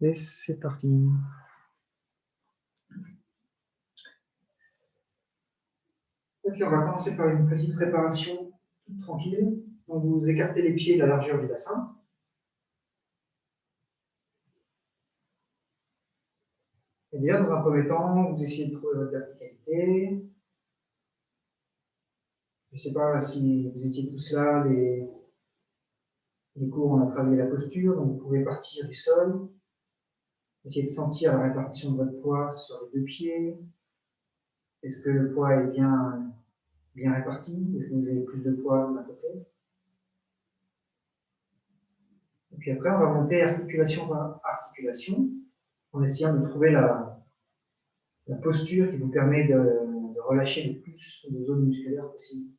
Et c'est parti. Ok, on va commencer par une petite préparation toute tranquille. Donc vous écartez les pieds de la largeur du bassin. Et bien, dans un premier temps, vous essayez de trouver votre verticalité. Je ne sais pas si vous étiez tous là, les cours, on a travaillé la posture, donc vous pouvez partir du sol, essayer de sentir la répartition de votre poids sur les deux pieds. Est-ce que le poids est bien réparti? Est-ce que vous avez plus de poids d'un côté? Et puis après, on va monter articulation par articulation, en essayant de trouver la posture qui vous permet de relâcher le plus de zones musculaires possible.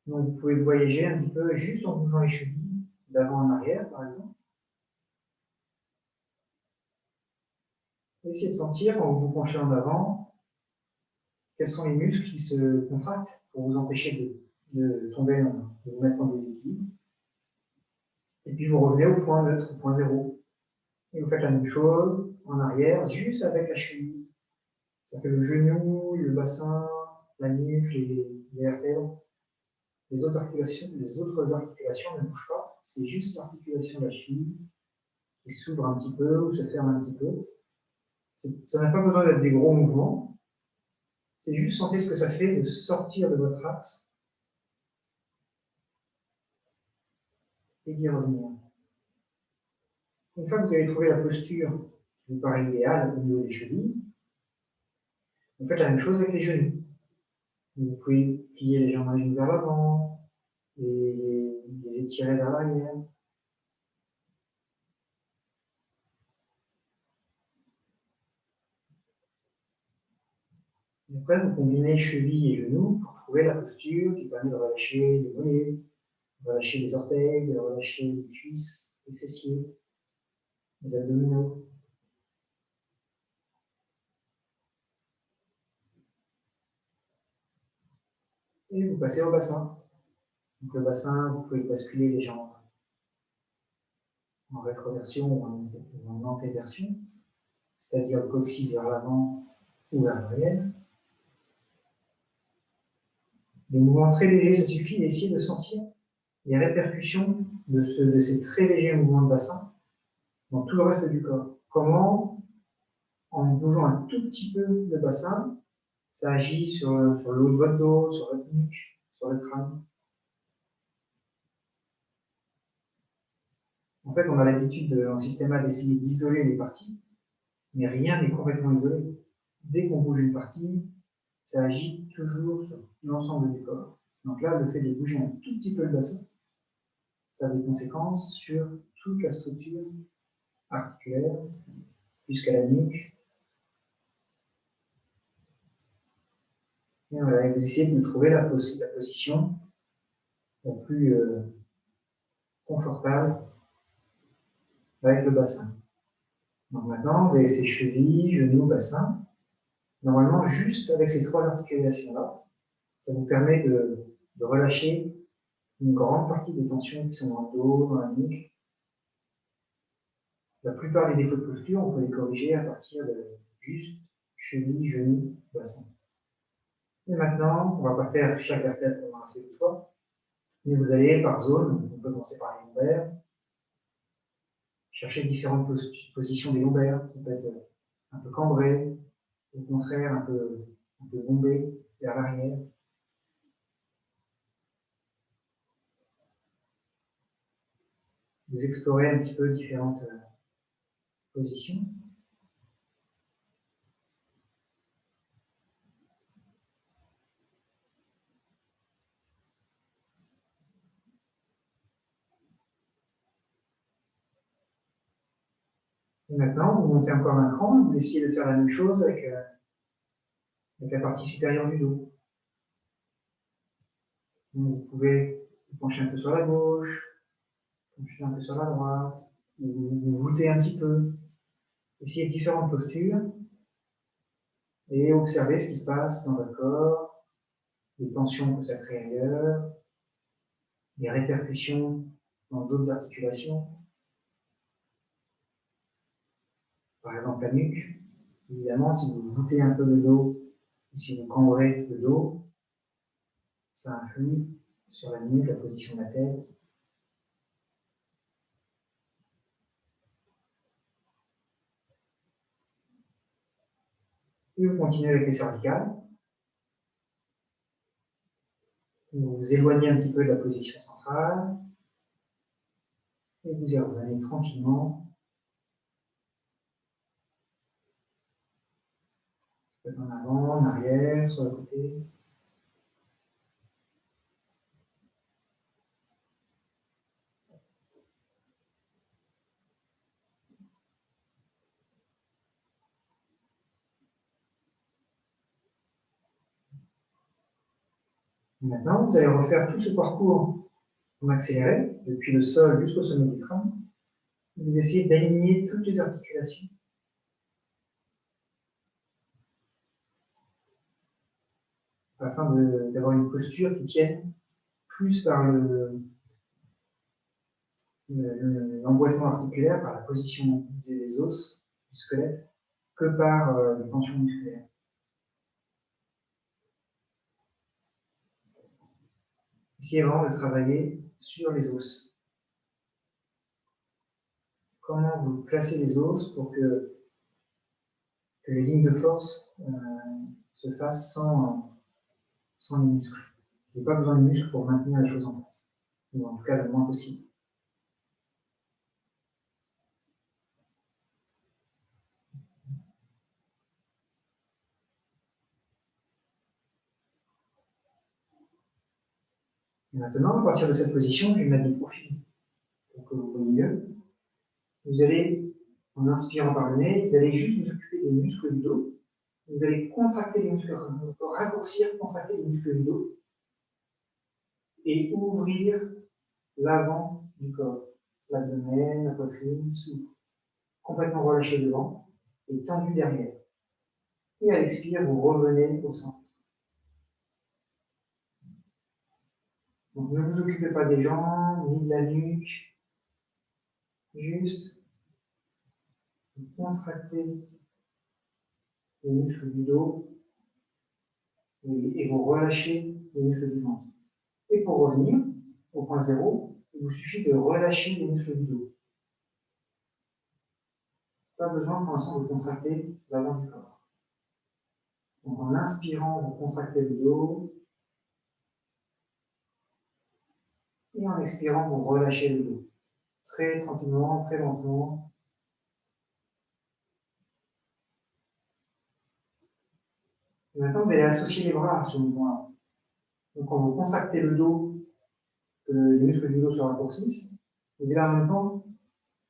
Donc vous pouvez voyager un petit peu juste en bougeant les chevilles, d'avant en arrière par exemple. Essayez de sentir, quand vous vous penchez en avant, quels sont les muscles qui se contractent pour vous empêcher de tomber, de vous mettre en déséquilibre. Et puis vous revenez au point neutre, au point zéro. Et vous faites la même chose en arrière, juste avec la cheville. Ça fait le genou, le bassin, la nuque, les vertèbres. Les autres articulations ne bougent pas. C'est juste l'articulation de la cheville qui s'ouvre un petit peu ou se ferme un petit peu. Ça n'a pas besoin d'être des gros mouvements. C'est juste sentir ce que ça fait de sortir de votre axe et d'y revenir. Une fois que vous avez trouvé la posture qui vous paraît idéale au niveau des chevilles, vous faites la même chose avec les genoux. Vous pouvez plier les jambes vers l'avant et les étirer vers l'arrière. Et après, vous combinez chevilles et genoux pour trouver la posture qui permet de relâcher les mollets, de relâcher les orteils, de relâcher les cuisses, les fessiers, les abdominaux. Et vous passez au bassin. Donc le bassin, vous pouvez basculer les jambes en rétroversion ou en antéversion, c'est-à-dire le coccyx vers l'avant ou vers l'arrière. Des mouvements très légers, ça suffit d'essayer de sentir les répercussions de ces très légers mouvements de bassin dans tout le reste du corps. Comment, en bougeant un tout petit peu le bassin, ça agit sur le haut de votre dos, sur votre nuque, sur le crâne. En fait, on a l'habitude en système A d'essayer d'isoler les parties, mais rien n'est complètement isolé. Dès qu'on bouge une partie, ça agit toujours sur l'ensemble du corps. Donc là, le fait de bouger un tout petit peu le bassin, ça a des conséquences sur toute la structure articulaire, jusqu'à la nuque. Et voilà, et vous essayez de trouver la position la plus confortable avec le bassin. Donc maintenant, vous avez fait cheville, genou, bassin. Normalement, juste avec ces trois articulations-là, ça vous permet de relâcher une grande partie des tensions qui sont dans le dos, dans la nuque. La plupart des défauts de posture, on peut les corriger à partir de juste cheville, genou, bassin. Et maintenant, on ne va pas faire chaque vertèbre comme on a fait une fois, mais vous allez par zone, on peut commencer par les lombaires, chercher différentes positions des lombaires. Ça peut être un peu cambré, au contraire un peu bombé vers l'arrière. Vous explorez un petit peu différentes positions. Et maintenant, vous montez encore un cran, vous essayez de faire la même chose avec la partie supérieure du dos. Donc, vous pouvez vous pencher un peu sur la gauche, pencher un peu sur la droite, ou vous voûter un petit peu. Essayez différentes postures et observez ce qui se passe dans votre corps, les tensions que ça crée ailleurs, les répercussions dans d'autres articulations. par exemple la nuque. Évidemment, si vous voûtez un peu le dos, ou si vous cambrez le dos, ça influe sur la nuque, la position de la tête. Et vous continuez avec les cervicales. Vous vous éloignez un petit peu de la position centrale. Et vous y revenez tranquillement. En avant, en arrière, sur le côté. Maintenant, vous allez refaire tout ce parcours en accéléré, depuis le sol jusqu'au sommet du crâne. Vous essayez d'aligner toutes les articulations. Afin d'avoir une posture qui tienne plus par l'emboîtement articulaire, par la position des os, du squelette, que par les tensions musculaires. Essayez vraiment de travailler sur les os. Comment vous placez les os pour que les lignes de force se fassent sans les muscles. Il n'y a pas besoin de muscles pour maintenir les choses en place, ou en tout cas le moins possible. Et maintenant, à partir de cette position, je vais mettre de profil pour que vous voyez mieux. Vous allez, en inspirant par le nez, vous allez juste vous occuper des muscles du dos. Vous allez contracter les muscles, raccourcir, contracter les muscles du dos et ouvrir l'avant du corps. L'abdomen, la poitrine, souple. Complètement relâché devant et tendu derrière. Et à l'expire, vous revenez au centre. Donc ne vous occupez pas des jambes, ni de la nuque. Juste contractez les muscles du dos et vous relâchez les muscles du ventre. Et pour revenir au point zéro, il vous suffit de relâcher les muscles du dos. Pas besoin pour l'instant de contracter l'avant du corps. Donc en inspirant, vous contractez le dos. Et en expirant, vous relâchez le dos. Très tranquillement, très lentement. Et maintenant, vous allez associer les bras à ce mouvement-là. Donc quand vous contractez le dos, que les muscles du dos se raccourcissent, vous allez en même temps,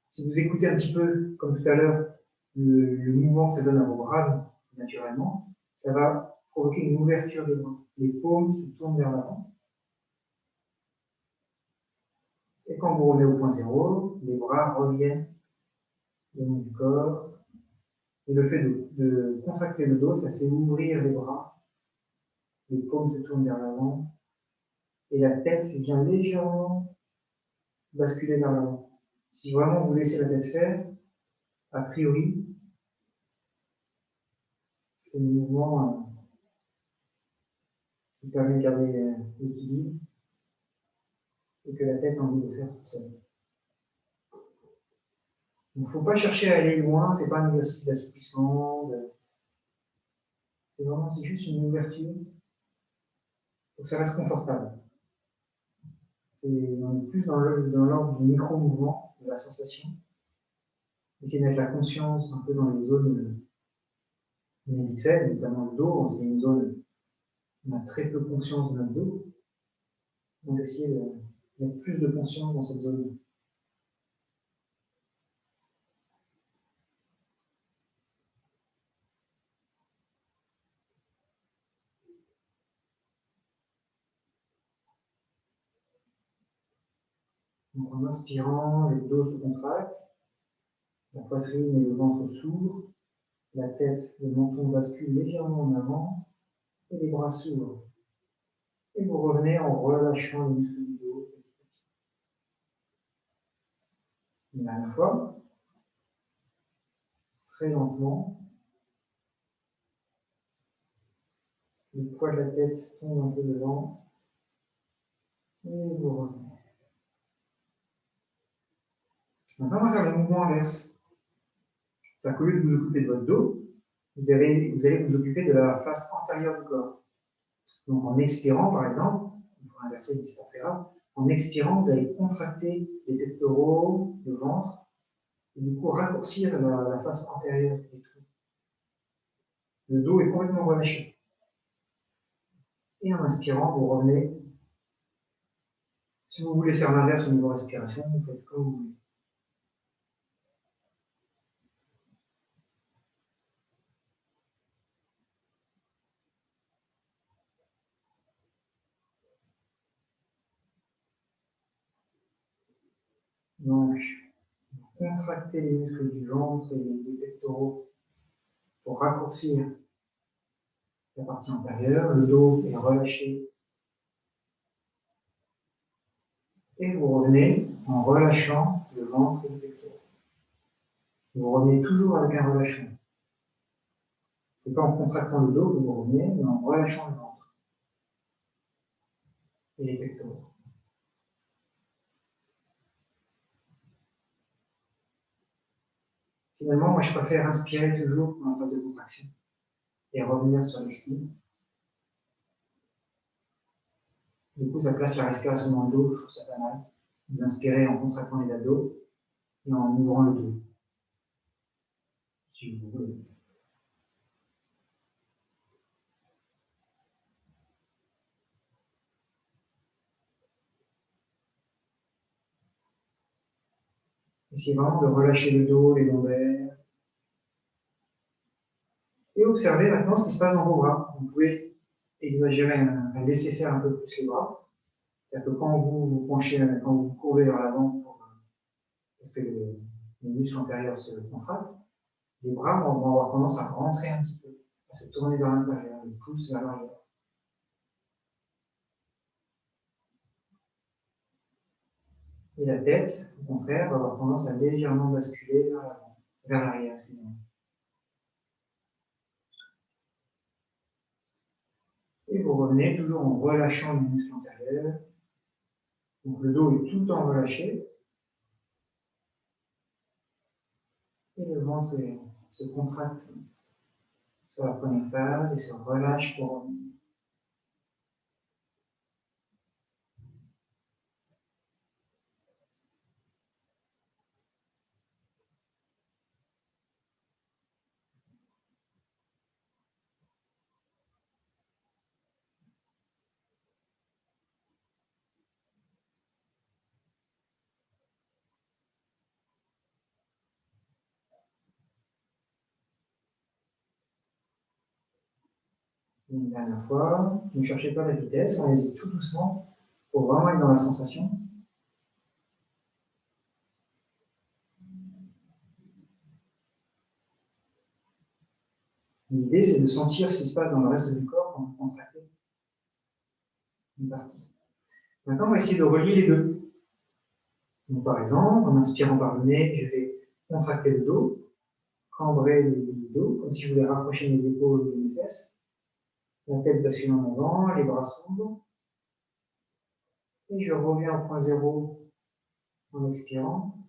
si vous écoutez un petit peu, comme tout à l'heure, le mouvement que ça donne à vos bras, naturellement, ça va provoquer une ouverture des bras. Les paumes se tournent vers l'avant. Et quand vous revenez au point zéro, les bras reviennent le long du corps. Et le fait de contracter le dos, ça fait ouvrir les bras. Les paumes se tournent vers l'avant. Et la tête vient légèrement basculer vers l'avant. Si vraiment vous laissez la tête faire, a priori, c'est le mouvement qui permet de garder l'équilibre et que la tête a envie de faire toute seule. Il ne faut pas chercher à aller loin, ce n'est pas un exercice d'assouplissement. C'est juste une ouverture pour que ça reste confortable. On est plus dans l'ordre du micro-mouvement, de la sensation. Essayer de mettre la conscience un peu dans les zones inhabituelles, notamment le dos. C'est une zone où on a très peu conscience de notre dos. Donc essayer de mettre plus de conscience dans cette zone. Donc en inspirant, le dos se contracte, la poitrine et le ventre s'ouvrent, la tête, le menton bascule légèrement en avant, et les bras s'ouvrent. Et vous revenez en relâchant les muscles du dos. Une dernière fois. très lentement. Le poids de la tête tombe un peu devant. Et vous revenez. Maintenant, on va faire le mouvement inverse. C'est-à-dire qu'au lieu de vous occuper de votre dos, vous allez vous occuper de la face antérieure du corps. Donc en expirant, par exemple, on va inverser, mais c'est pas très grave. En expirant, vous allez contracter les pectoraux, le ventre, et du coup raccourcir la face antérieure du tout. Le dos est complètement relâché. Et en inspirant, vous revenez. Si vous voulez faire l'inverse au niveau respiration, vous faites comme vous voulez. Donc, contractez les muscles du ventre et des pectoraux pour raccourcir la partie antérieure. Le dos est relâché. Et vous revenez en relâchant le ventre et les pectoraux. Vous revenez toujours avec un relâchement. Ce n'est pas en contractant le dos que vous revenez, mais en relâchant le ventre et les pectoraux. Finalement, moi je préfère inspirer toujours dans la phase de contraction et revenir sur l'expire. Du coup, ça place la respiration dans le dos, je trouve ça pas mal. Vous inspirez en contractant les abdos et en ouvrant le dos, si vous voulez. Essayez vraiment de relâcher le dos, les lombaires. Et observez maintenant ce qui se passe dans vos bras. Vous pouvez exagérer, laisser faire un peu plus les bras. C'est-à-dire que quand vous vous penchez, quand vous courbez vers l'avant, parce que les muscles antérieurs se contractent, les bras vont avoir tendance à rentrer un petit peu, à se tourner vers l'intérieur, le pouce vers l'arrière. Et la tête, au contraire, va avoir tendance à légèrement basculer vers l'avant, vers l'arrière, excusez-moi. Et vous revenez toujours en relâchant les muscles antérieurs. Donc le dos est tout le temps relâché. Et le ventre se contracte sur la première phase et se relâche pour revenir. Une dernière fois, ne cherchez pas la vitesse, allez-y tout doucement pour vraiment être dans la sensation. L'idée, c'est de sentir ce qui se passe dans le reste du corps quand vous contractez une partie. Maintenant, on va essayer de relier les deux. Donc, par exemple, en inspirant par le nez, je vais contracter le dos, cambrer le dos, comme si je voulais rapprocher mes épaules de mes fesses. La tête bascule en avant, les bras s'ouvrent. Et je reviens au point zéro en expirant,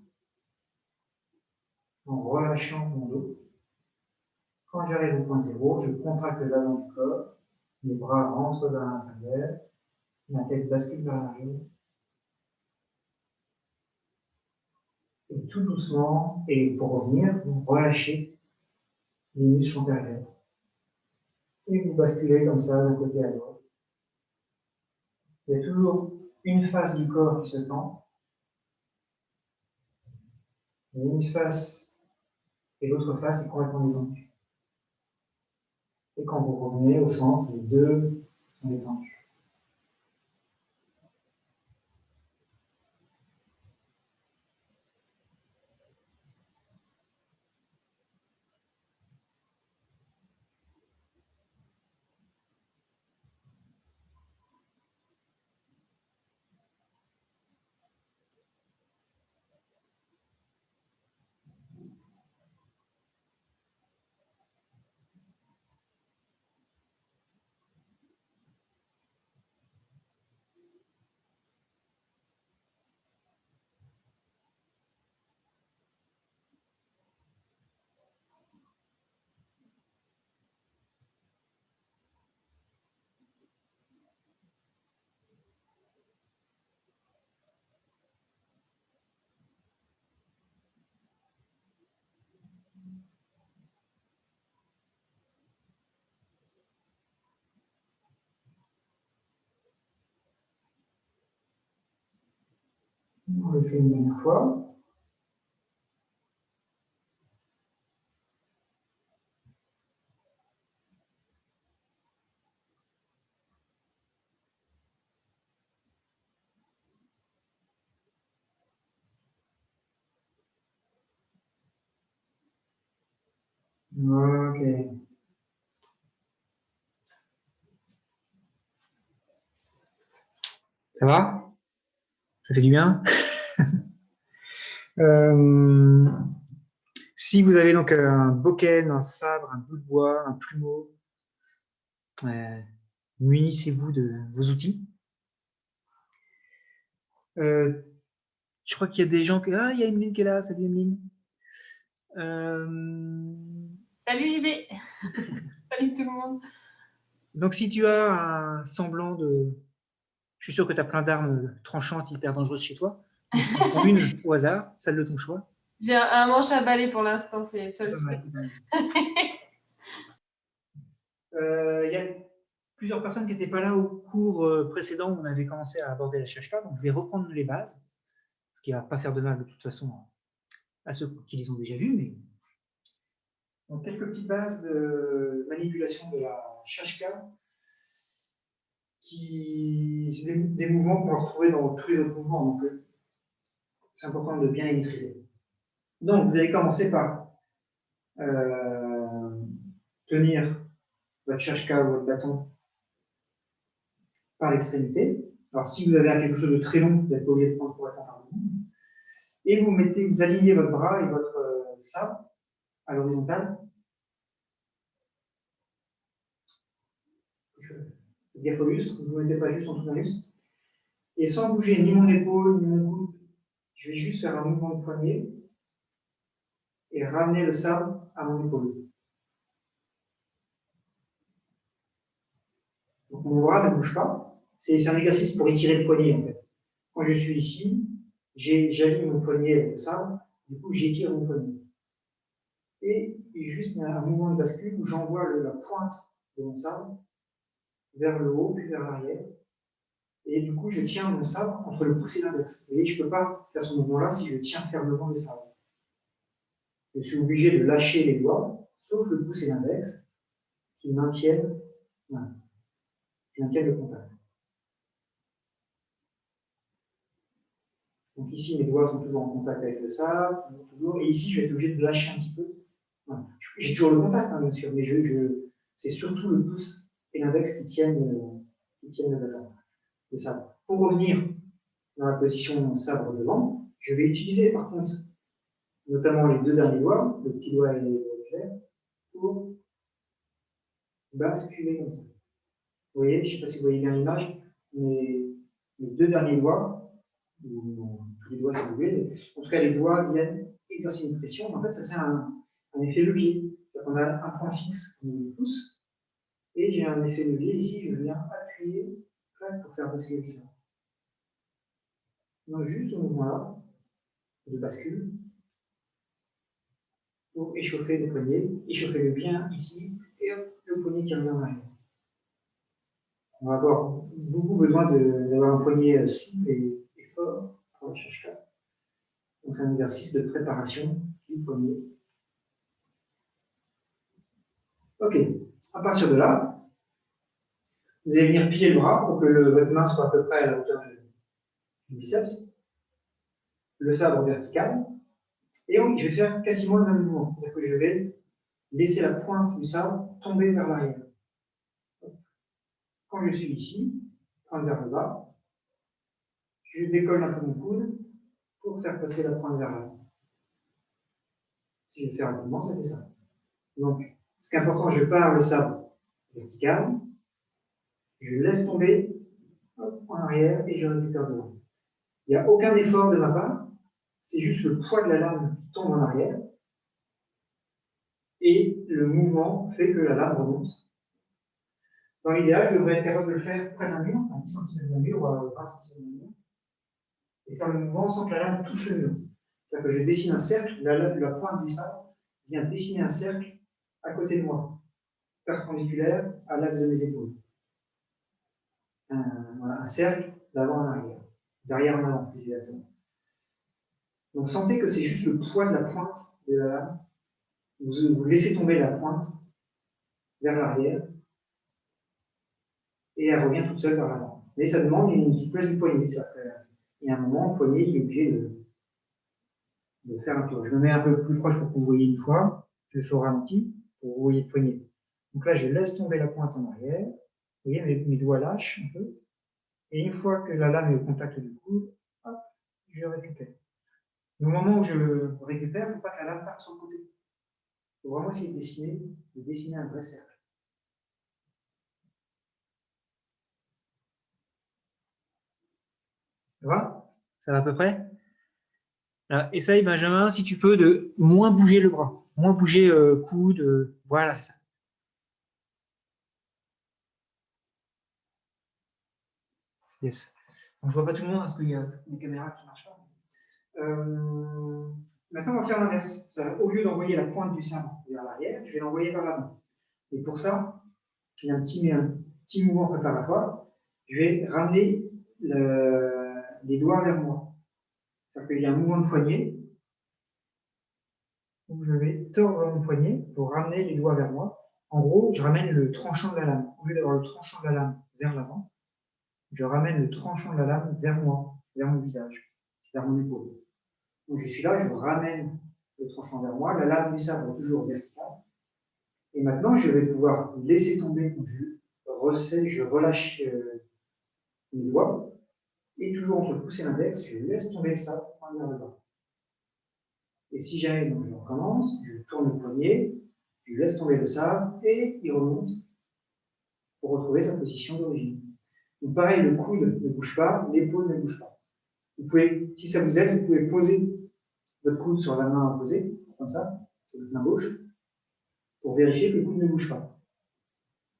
en relâchant mon dos. Quand j'arrive au point zéro, je contracte l'avant du corps, les bras rentrent vers l'intérieur, la tête bascule vers l'arrière. Et tout doucement, et pour revenir, vous relâchez les muscles antérieurs. Et vous basculez comme ça d'un côté à l'autre. Il y a toujours une face du corps qui se tend, et une face et l'autre face est complètement détendue. Et quand vous revenez au centre, les deux sont détendus. On le fait une dernière fois. Ok. Ça va? Ça fait du bien? Si vous avez donc un bokken, un sabre, un bout de bois, un plumeau, munissez-vous de vos outils. Je crois qu'il y a des gens qui... Ah, il y a Emeline qui est là. Salut Emeline. Salut JB. Salut tout le monde. Donc si tu as un semblant de... Je suis sûr que tu as plein d'armes tranchantes hyper dangereuses chez toi. Donc si tu en prends une au hasard, celle de ton choix. J'ai un manche à balai pour l'instant, c'est le seul truc. Il y a plusieurs personnes qui n'étaient pas là au cours précédent où on avait commencé à aborder la Shashka, donc je vais reprendre les bases, ce qui ne va pas faire de mal de toute façon à ceux qui les ont déjà vus, mais donc, quelques petites bases de manipulation de la Shashka, qui c'est des mouvements qu'on va retrouver dans tous les autres mouvements, donc c'est important de bien les maîtriser. Donc vous allez commencer par tenir votre Shashka ou votre bâton par l'extrémité. Alors, si vous avez quelque chose de très long, vous n'êtes pas obligé de prendre pour être en bout. Et vous alignez votre bras et votre sabre à l'horizontale. Faites gaffe au lustre, vous ne mettez pas juste en dessous d'un lustre. Et sans bouger ni mon épaule, ni mon coude, je vais juste faire un mouvement de poignet et ramener le sabre à mon épaule. Donc, mon bras ne bouge pas. C'est un exercice pour étirer le poignet, en fait. Quand je suis ici, j'aligne mon poignet avec le sabre, du coup, j'étire mon poignet. Et juste un mouvement de bascule où j'envoie la pointe de mon sabre vers le haut, puis vers l'arrière. Et du coup, je tiens mon sabre entre le pouce et l'index. Vous voyez, je ne peux pas faire ce mouvement-là si je tiens fermement le sabre. Je suis obligé de lâcher les doigts, sauf le pouce et l'index, qui maintiennent, voilà, qui maintiennent le contact. Donc ici, mes doigts sont toujours en contact avec le sabre, toujours, et ici, je vais être obligé de lâcher un petit peu. Voilà. J'ai toujours le contact, hein, bien sûr, mais c'est surtout le pouce et l'index qui tiennent le bâton. Le sabre. Pour revenir dans la position sabre devant, je vais utiliser par contre notamment les deux derniers doigts, le petit doigt et le clair, pour basculer comme ça. Vous voyez, je ne sais pas si vous voyez bien l'image, mais les deux derniers doigts, ou tous les doigts si vous voulez, en tout cas les doigts viennent exercer une pression. En fait, ça fait un effet levier. On a un point fixe, comme le pouce, et j'ai un effet levier ici, je viens appuyer pour faire basculer ça. Donc juste ce mouvement-là, de bascule, pour échauffer le poignet, échauffer-le bien ici, et hop, le poignet qui revient en arrière. On va avoir beaucoup besoin d'avoir un poignet souple et fort pour la Shashka. Donc c'est un exercice de préparation du poignet. Ok, à partir de là, vous allez venir plier le bras pour que votre main soit à peu près à la hauteur du biceps, le sabre vertical, et donc je vais faire quasiment le même mouvement, c'est-à-dire que je vais laisser la pointe du sabre tomber vers l'arrière. Quand je suis ici, pointe vers le bas, je décolle un peu mon coude pour faire passer la pointe vers l'avant. Si je le fais rapidement, ça fait ça. Donc, ce qui est important, je pars le sabre vertical, je laisse tomber, hop, en arrière et je récupère devant. Il n'y a aucun effort de ma part, c'est juste le poids de la lame qui tombe en arrière et le mouvement fait que la lame remonte. Dans l'idéal, je devrais être capable de le faire près d'un mur, à 10 cm d'un mur ou à 20 cm d'un mur, et faire le mouvement sans que la lame touche le mur. C'est-à-dire que je dessine un cercle, la pointe du sabre vient dessiner un cercle à côté de moi, perpendiculaire à l'axe de mes épaules. Un cercle d'avant en arrière, d'arrière en avant, plus exactement. Donc sentez que c'est juste le poids de la pointe de la lame. Vous laissez tomber la pointe vers l'arrière et elle revient toute seule vers l'avant. Mais ça demande une souplesse du poignet. Il y a un moment, le poignet il est obligé de faire un tour. Je me mets un peu plus proche pour que vous voyez une fois. Je suis au ralenti pour que vous voyez le poignet. Donc là, je laisse tomber la pointe en arrière. Vous voyez, mes doigts lâchent un peu. Et une fois que la lame est au contact du coude, hop, je récupère. Au moment où je récupère, il ne faut pas que la lame parte sur le côté. Il faut vraiment essayer de dessiner un vrai cercle. Ça va? Ça va à peu près? Là, essaye, Benjamin, si tu peux, de moins bouger le bras, moins bouger coude, voilà ça. Yes. Donc, je vois pas tout le monde parce qu'il y a des caméras qui ne marchent pas. Maintenant, on va faire l'inverse. Au lieu d'envoyer la pointe du sabre vers l'arrière, je vais l'envoyer vers l'avant. Et pour ça, il y a un petit mouvement préparatoire. Je vais ramener les doigts vers moi. C'est-à-dire qu'il y a un mouvement de poignet où je vais tordre mon poignet pour ramener les doigts vers moi. En gros, je ramène le tranchant de la lame. Au lieu d'avoir le tranchant de la lame vers l'avant, je ramène le tranchant de la lame vers moi, vers mon visage, vers mon épaule. Donc je suis là, je ramène le tranchant vers moi, la lame du sabre est toujours verticale. Et maintenant, je vais pouvoir laisser tomber, je relâche mes doigts, et toujours entre le pouce et l'index, je laisse tomber le sabre vers le bas. Et si jamais donc, je recommence, je tourne le poignet, je laisse tomber le sabre, et il remonte pour retrouver sa position d'origine. Donc pareil, le coude ne bouge pas, l'épaule ne bouge pas. Vous pouvez, si ça vous aide, vous pouvez poser votre coude sur la main opposée, comme ça, sur votre main gauche, pour vérifier que le coude ne bouge pas.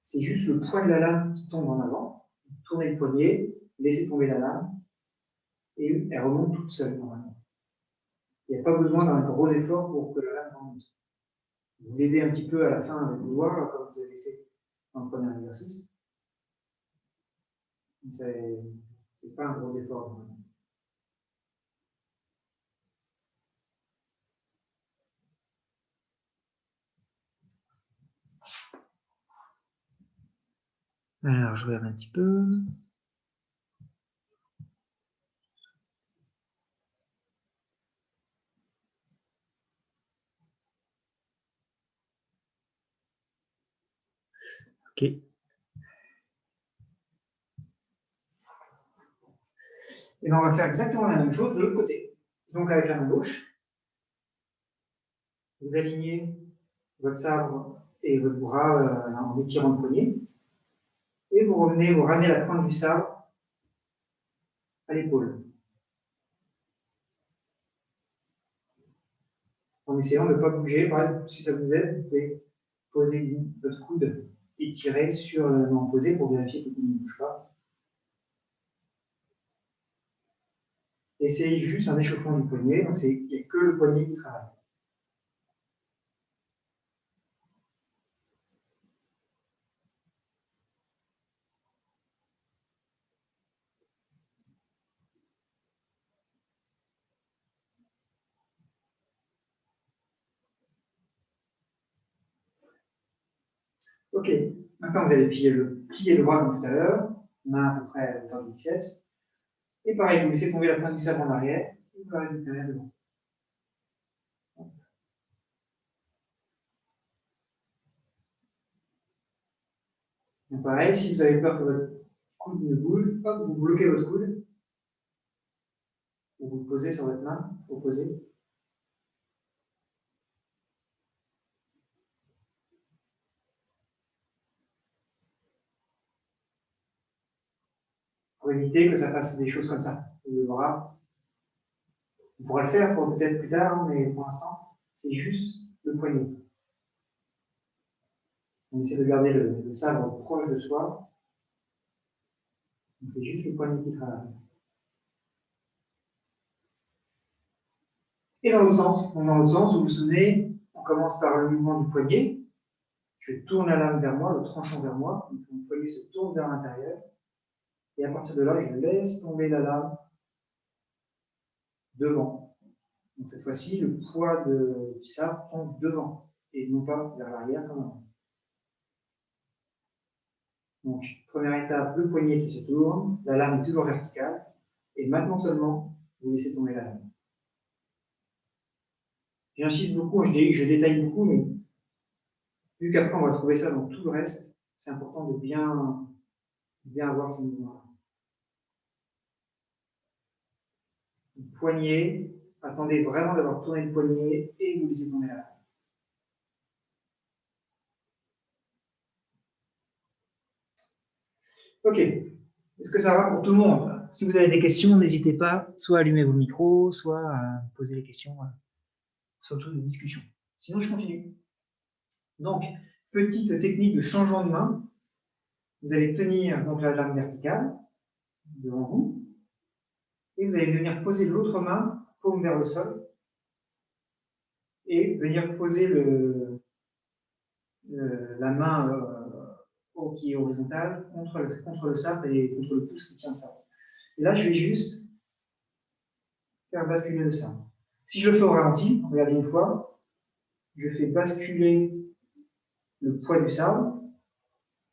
C'est juste le poids de la lame qui tombe en avant. Tournez le poignet, laissez tomber la lame, et elle remonte toute seule, normalement. Il n'y a pas besoin d'un gros effort pour que la lame remonte. Vous l'aidez un petit peu à la fin avec le doigt, comme vous avez fait dans le premier exercice. C'est pas un gros effort, normalement. Alors, je regarde un petit peu. Ok. Et bien, on va faire exactement la même chose de l'autre côté. Donc, avec la main gauche, vous alignez votre sabre et votre bras en étirant le poignet. Et vous revenez, vous ramenez la pointe du sabre à l'épaule. En essayant de ne pas bouger. Par exemple, si ça vous aide, vous pouvez poser votre coude et tirer sur la main opposée pour vérifier que le coude ne bouge pas. Essayez juste un échauffement du poignet, donc il n'y a que le poignet qui travaille. Ok, maintenant vous allez plier le bras comme tout à l'heure, main à peu près à l'auteur du biceps. Et pareil, vous laissez tomber la pointe du sabre en arrière, et vous la récupérez devant. Donc pareil, si vous avez peur que votre coude ne bouge, hop, vous bloquez votre coude, ou vous le posez sur votre main, opposée. Pour éviter que ça fasse des choses comme ça. Le bras, on pourra le faire peut-être plus tard, mais pour l'instant, c'est juste le poignet. On essaie de garder le sabre proche de soi. C'est juste le poignet qui travaille. Et dans l'autre sens, vous vous souvenez, on commence par le mouvement du poignet. Je tourne la lame vers moi, le tranchant vers moi, mon poignet se tourne vers l'intérieur. Et à partir de là, je laisse tomber la lame devant. Donc cette fois-ci, le poids du sabre tombe devant et non pas vers l'arrière comme avant. Donc, première étape, le poignet qui se tourne, la lame est toujours verticale, et maintenant seulement, vous laissez tomber la lame. J'insiste beaucoup, je détaille beaucoup, mais vu qu'après on va trouver ça dans tout le reste, c'est important de bien avoir ces mouvements-là. Poignet, attendez vraiment d'avoir tourné le poignet et vous laissez tomber la lame. Ok, est-ce que ça va pour tout le monde? Si vous avez des questions, n'hésitez pas, soit à allumer vos micros, soit à poser des questions, surtout de discussion. Sinon, je continue. Donc, petite technique de changement de main. Vous allez tenir donc la lame verticale devant vous, et vous allez venir poser l'autre main, paume vers le sol, et venir poser la main qui est horizontale contre le sabre et contre le pouce qui tient le sabre. Et là, je vais juste faire basculer le sabre. Si je le fais au ralenti, regardez une fois, je fais basculer le poids du sabre.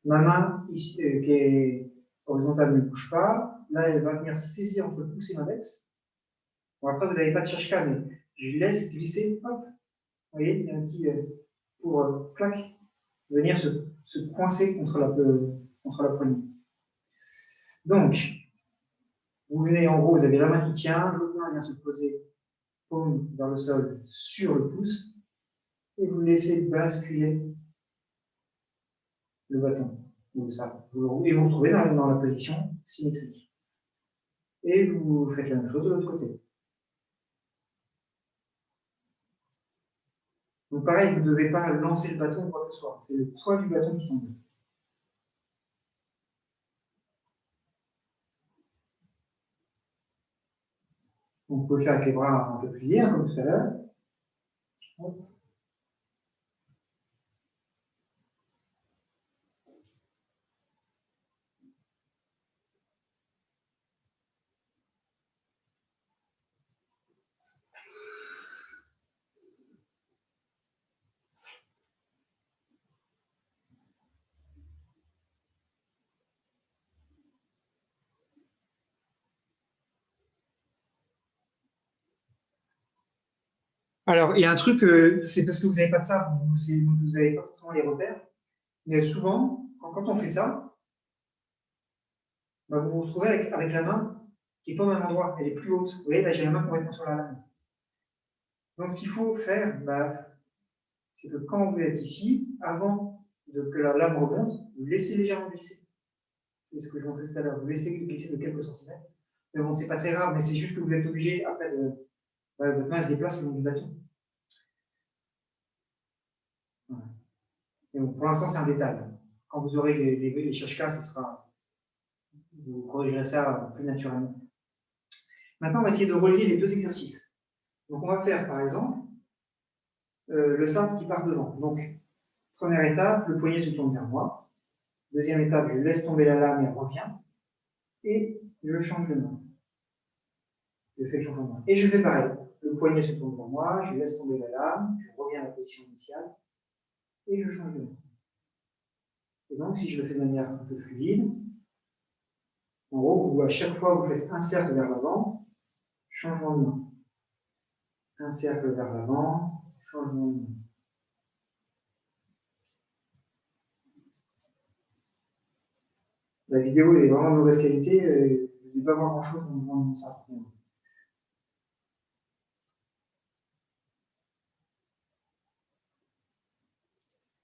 Ma main ici, qui est horizontale ne bouge pas. Là, elle va venir saisir entre le pouce et l'index. Bon, après, vous n'avez pas de cherche-cas, mais je laisse glisser. Hop, vous voyez, il y a un petit pour clac, venir se coincer contre la poignée. Donc, vous venez en gros, vous avez la main qui tient, l'autre main vient se poser paume vers le sol sur le pouce, et vous laissez basculer le bâton, ou le sabre. Et vous vous retrouvez dans la position symétrique. Et vous faites la même chose de l'autre côté. Donc pareil, vous ne devez pas lancer le bâton ou quoi que ce soit. C'est le poids du bâton qui tombe. Donc, vous pouvez faire avec les bras un peu pliés, comme tout à l'heure. Alors, il y a un truc, c'est parce que vous n'avez pas de ça, vous n'avez pas forcément les repères. Mais souvent, quand on fait ça, bah, vous vous retrouvez avec la main qui n'est pas au même endroit, elle est plus haute. Vous voyez, là, j'ai la main complètement sur la lame. Donc, ce qu'il faut faire, bah, c'est que quand vous êtes ici, avant que la lame remonte, vous laissez légèrement glisser. C'est ce que je montrais tout à l'heure. Vous laissez glisser de quelques centimètres. Mais bon, c'est pas très grave, mais c'est juste que vous êtes obligé, après, votre main se déplace le long du bâton. Voilà. Et bon, pour l'instant, c'est un détail. Quand vous aurez les cherche-cas, vous corrigerez ça plus naturellement. Maintenant, on va essayer de relier les deux exercices. Donc, on va faire, par exemple, le sabre qui part devant. Donc, première étape, le poignet se tourne vers moi. Deuxième étape, je laisse tomber la lame et elle revient. Et je change de main. Je fais le changement de main. Et je fais pareil. Le poignet se tourne vers moi, je laisse tomber la lame, je reviens à la position initiale et je change de main. Et donc, si je le fais de manière un peu fluide, en gros, à chaque fois, vous faites un cercle vers l'avant, changement de main. Un cercle vers l'avant, changement de main. La vidéo est vraiment de mauvaise qualité, je ne vais pas voir grand-chose dans le mouvement de mon sabre.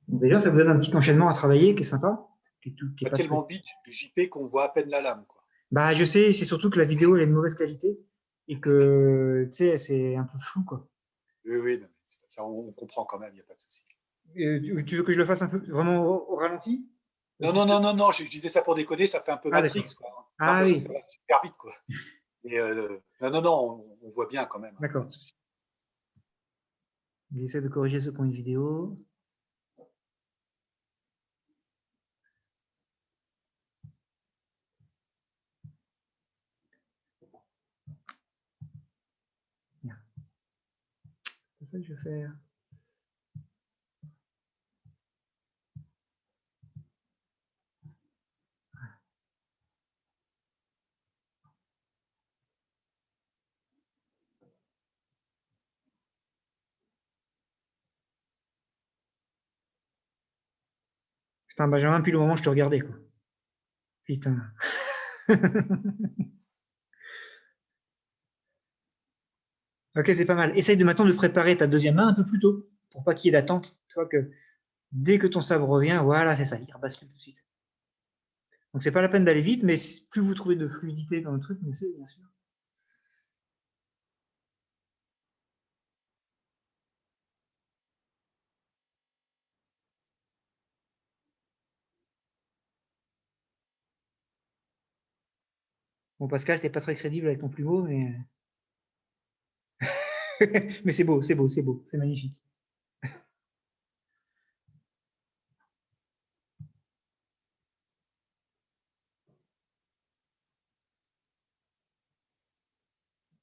Donc déjà, ça vous donne un petit enchaînement à travailler qui est sympa. Qui est pas pas tellement bit de JP qu'on voit à peine la lame, quoi. Bah, je sais, c'est surtout que la vidéo elle est de mauvaise qualité et que tu sais, c'est un peu flou, quoi. Oui, non, ça, on comprend quand même, il n'y a pas de souci. Tu veux que je le fasse un peu vraiment au ralenti? Non, je disais ça pour déconner, ça fait un peu Ah, Matrix, d'accord. quoi. On a Ah l'impression que oui, ça va super vite, quoi. Mais non, on voit bien quand même, hein, pas d'accord. de souci. J'essaie de corriger ce point de vidéo. Bien. fait, je vais faire... Putain, Benjamin, depuis le moment où je te regardais, quoi. Putain. Ok, c'est pas mal. Essaye de maintenant de préparer ta deuxième main un peu plus tôt, pour pas qu'il y ait d'attente. Tu vois que dès que ton sabre revient, voilà, c'est ça, il rebascule tout de suite. Donc c'est pas la peine d'aller vite, mais plus vous trouvez de fluidité dans le truc, mieux c'est, bien sûr. Bon, Pascal, t'es pas très crédible avec ton plus beau, mais... mais c'est beau, c'est beau, c'est beau, c'est magnifique.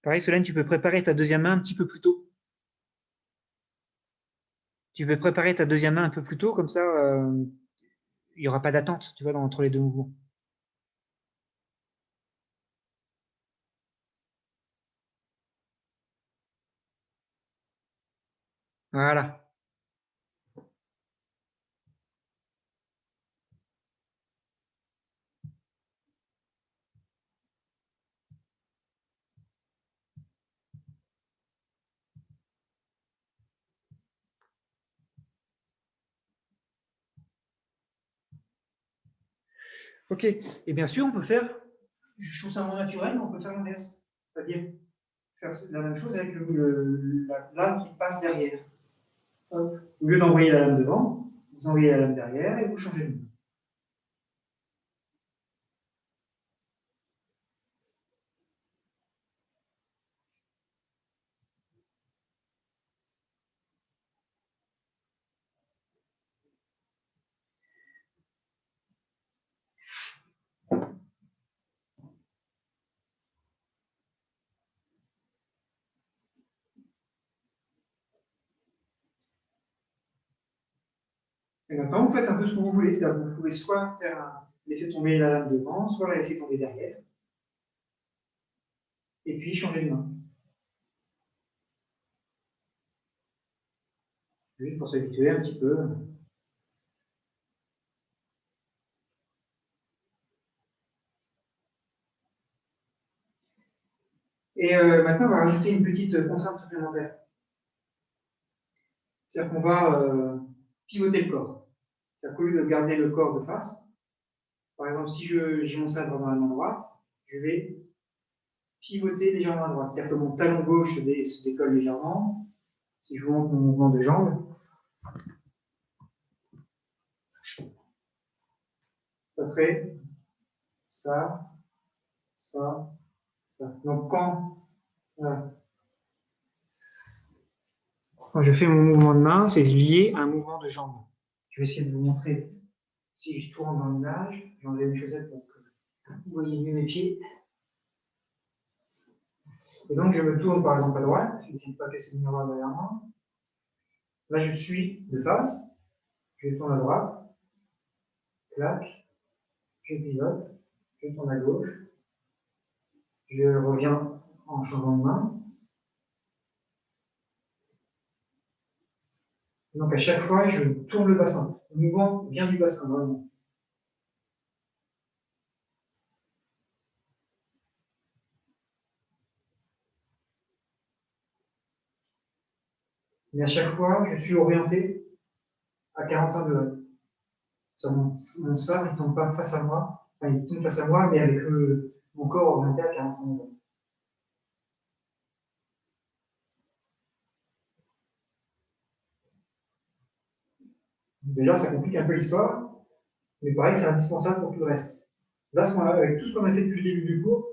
Pareil, Solène, tu peux préparer ta deuxième main un petit peu plus tôt. Tu peux préparer ta deuxième main un peu plus tôt, comme ça, il n'y aura pas d'attente, tu vois, entre les deux mouvements. Voilà. Ok. Et bien sûr, on peut faire, je trouve ça moins naturel, mais on peut faire l'inverse. C'est-à-dire faire la même chose avec la lame qui passe derrière. Hop. Au lieu d'envoyer la lame devant, vous envoyez la lame derrière et vous changez de main. Et maintenant, vous faites un peu ce que vous voulez. C'est-à-dire que vous pouvez soit laisser tomber la lame devant, soit la laisser tomber derrière. Et puis changer de main. Juste pour s'habituer un petit peu. Et maintenant, on va rajouter une petite contrainte supplémentaire. C'est-à-dire qu'on va pivoter le corps. C'est-à-dire qu'au lieu de garder le corps de face, par exemple, si j'ai mon sabre dans la main droite, je vais pivoter légèrement à droite. C'est-à-dire que mon talon gauche se décolle légèrement. Si je vous montre mon mouvement de jambe, ça fait ça, ça, ça. Donc voilà, quand je fais mon mouvement de main, c'est lié à un mouvement de jambe. Je vais essayer de vous montrer. Si je tourne dans l'image, j'enlève mes chaussettes pour que vous voyez mieux mes pieds. Et donc, je me tourne par exemple à droite. Je n'essaie de pas casser le miroir derrière moi. Là, je suis de face. Je tourne à droite. Clac. Je pivote. Je tourne à gauche. Je reviens en changeant de main. Donc, à chaque fois, je tourne le bassin. Le mouvement vient du bassin, vraiment. Mais à chaque fois, je suis orienté à 45 degrés. Mon sabre, il ne tombe pas face à moi. Enfin, il tombe face à moi, mais avec mon corps orienté à 45 degrés. Déjà, ça complique un peu l'histoire, mais pareil, c'est indispensable pour tout le reste. Là, avec tout ce qu'on a fait depuis le début du cours,